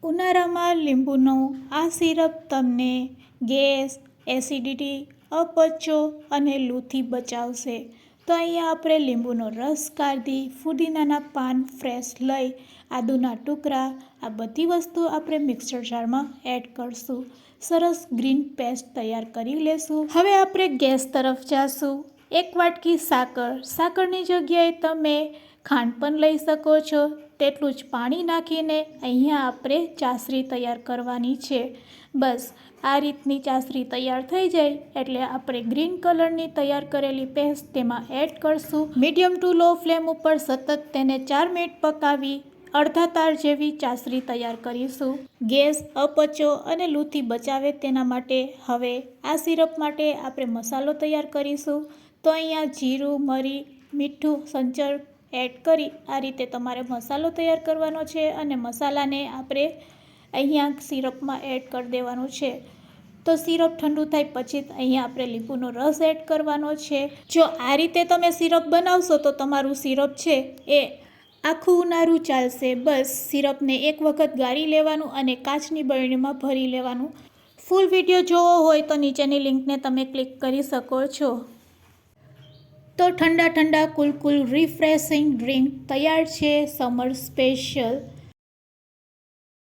ઉનાળામાં લીંબુનો આ સિરપ તમને ગેસ, એસિડિટી, અપચો અને લૂથી બચાવશે. તો અહીંયા આપણે લીંબુનો રસ કાઢી, ફુદીનાના પાન ફ્રેશ લઈ, આદુના ટુકડા, આ બધી વસ્તુ આપણે મિક્સર જારમાં એડ કરશું. સરસ ગ્રીન પેસ્ટ તૈયાર કરી લેશું. હવે આપણે ગેસ તરફ જાશું. 1 વાટકી સાકરની જગ્યાએ તમે ખાંડ પણ લઈ શકો છો. તેટલું જ પાણી નાખીને અહીંયા આપણે ચાસણી તૈયાર કરવાની છે. બસ આ રીતની ચાસણી તૈયાર થઈ જાય એટલે આપણે ગ્રીન કલરની તૈયાર કરેલી પેસ્ટ તેમાં એડ કરશું. મીડિયમ ટુ લો ફ્લેમ ઉપર સતત તેને 4 મિનિટ પકાવી અડધા તાર જેવી ચાસણી તૈયાર કરીશું. ગેસ, અપચો અને લૂથી બચાવે તેના માટે હવે આ સિરપ માટે આપણે મસાલો તૈયાર કરીશું. તો અહીંયા જીરું, મરી, મીઠું, સંચળ એડ કરી આ રીતે તમારે મસાલો તૈયાર કરવાનો છે અને મસાલાને આપણે અહીંયા સિરપમાં એડ કરી દેવાનું છે. તો સિરપ ઠંડુ થાય પછી અહીંયા આપણે લીંબુનો રસ એડ કરવાનો છે. જો આ રીતે તમે સિરપ બનાવશો તો તમારું સિરપ છે એ આખું ઉનાળું ચાલશે. બસ સિરપને એક વખત ગાળી લેવાનું અને કાચની બરણીમાં ભરી લેવાનું. ફૂલ વિડીયો જોવો હોય તો નીચેની લિંકને તમે ક્લિક કરી શકો છો. તો ઠંડા કુલ રિફ્રેશિંગ ડ્રિંક તૈયાર છે. Summer special